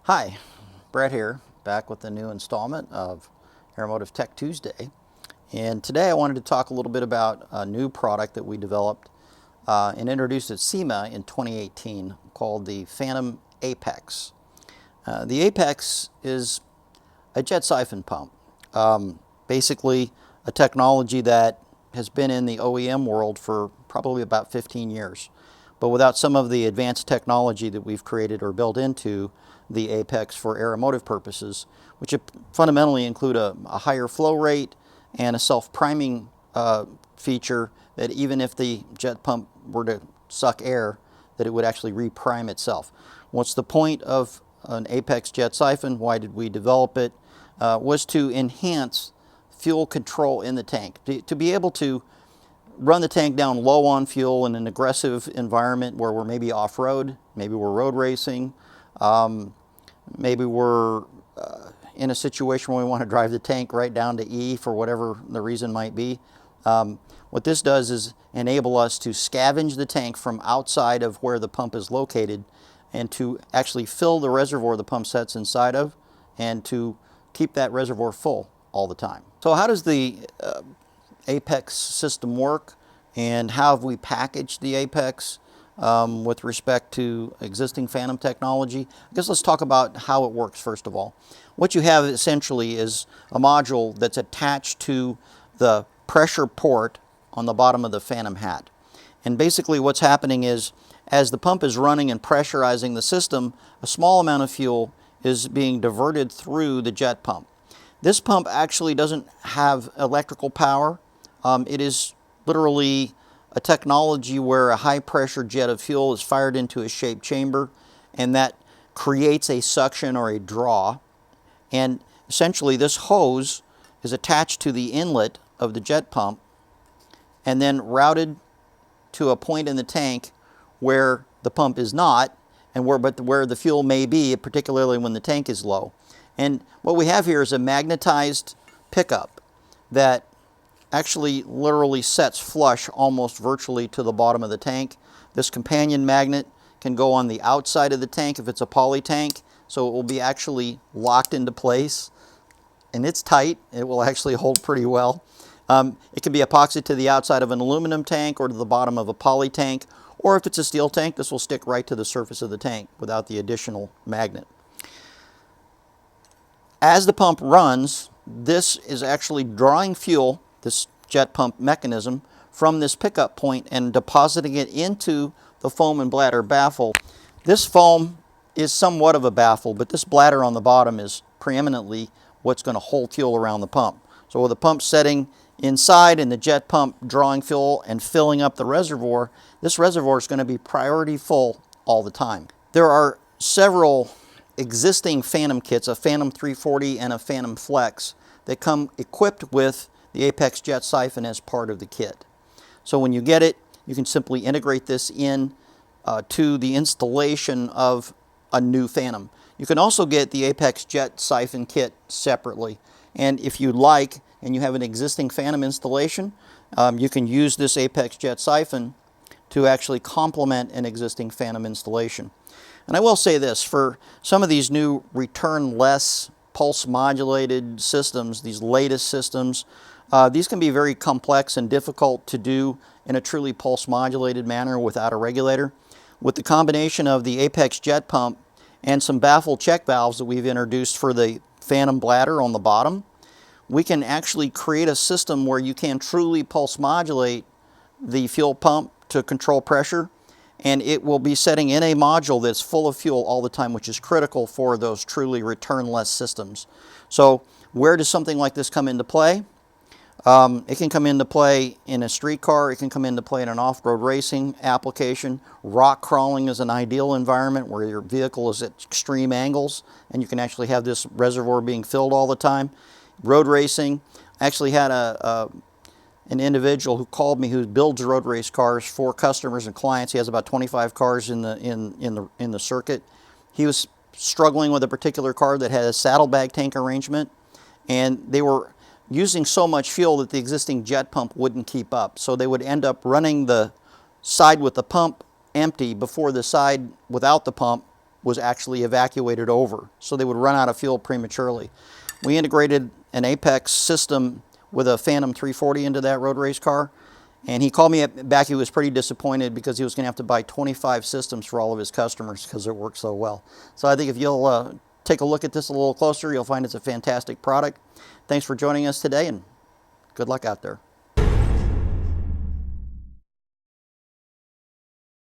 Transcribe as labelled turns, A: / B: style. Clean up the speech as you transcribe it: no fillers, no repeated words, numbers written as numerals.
A: Hi, Brett here, back with a new installment of Aeromotive Tech Tuesday. And today I wanted to talk a little bit about a new product that we developed and introduced at SEMA in 2018 called the Phantom Apex. The Apex is a jet siphon pump, basically a technology that has been in the OEM world for probably about 15 years. But without some of the advanced technology that we've created or built into the Apex for aeromotive purposes, which fundamentally include a higher flow rate and a self-priming feature that even if the jet pump were to suck air, that it would actually reprime itself. What's the point of an Apex jet siphon? Why did we develop it? Was to enhance fuel control in the tank, to be able to run the tank down low on fuel in an aggressive environment where we're maybe off-road, maybe we're road racing, maybe we're in a situation where we want to drive the tank right down to E for whatever the reason might be. What this does is enable us to scavenge the tank from outside of where the pump is located and to actually fill the reservoir the pump sets inside of and to keep that reservoir full all the time. So how does the Apex system work, and how have we packaged the Apex with respect to existing Phantom technology? I guess let's talk about how it works first of all. What you have essentially is a module that's attached to the pressure port on the bottom of the Phantom hat. And basically what's happening is as the pump is running and pressurizing the system, a small amount of fuel is being diverted through the jet pump. This pump actually doesn't have electrical power. It is literally a technology where a high pressure jet of fuel is fired into a shaped chamber, and that creates a suction or a draw. And essentially this hose is attached to the inlet of the jet pump and then routed to a point in the tank where the pump is not, and where the fuel may be, particularly when the tank is low. And what we have here is a magnetized pickup that actually literally sets flush almost virtually to the bottom of the tank. This companion magnet can go on the outside of the tank if it's a poly tank, so it will be actually locked into place. And it's tight. It will actually hold pretty well. It can be epoxied to the outside of an aluminum tank or to the bottom of a poly tank, or if it's a steel tank, this will stick right to the surface of the tank without the additional magnet. As the pump runs, this is actually drawing fuel, this jet pump mechanism, from this pickup point and depositing it into the foam and bladder baffle. This foam is somewhat of a baffle, but this bladder on the bottom is preeminently what's going to hold fuel around the pump. So with the pump setting inside and the jet pump drawing fuel and filling up the reservoir, this reservoir is going to be priority full all the time. There are several existing Phantom kits, a Phantom 340 and a Phantom Flex, that come equipped with the Apex jet siphon as part of the kit. So when you get it, you can simply integrate this in to the installation of a new Phantom. You can also get the Apex jet siphon kit separately, and if you like and you have an existing Phantom installation, you can use this Apex jet siphon to actually complement an existing Phantom installation. And I will say this, for some of these new return-less pulse modulated systems, these latest systems, these can be very complex and difficult to do in a truly pulse modulated manner without a regulator. With the combination of the Apex jet pump and some baffle check valves that we've introduced for the Phantom bladder on the bottom, we can actually create a system where you can truly pulse modulate the fuel pump to control pressure, and it will be setting in a module that's full of fuel all the time, which is critical for those truly return-less systems. So where does something like this come into play? It can come into play in a street car. It can come into play in an off-road racing application. Rock crawling is an ideal environment where your vehicle is at extreme angles and you can actually have this reservoir being filled all the time. Road racing. I actually had an individual who called me who builds road race cars for customers and clients. He has about 25 cars in the circuit. He was struggling with a particular car that had a saddlebag tank arrangement, and they were using so much fuel that the existing jet pump wouldn't keep up. So they would end up running the side with the pump empty before the side without the pump was actually evacuated over, so they would run out of fuel prematurely. We integrated an Apex system with a Phantom 340 into that road race car, and he called me back. He was pretty disappointed because he was going to have to buy 25 systems for all of his customers because it worked so well. So I think if you'll take a look at this a little closer, you'll find it's a fantastic product. Thanks for joining us today, and good luck out there.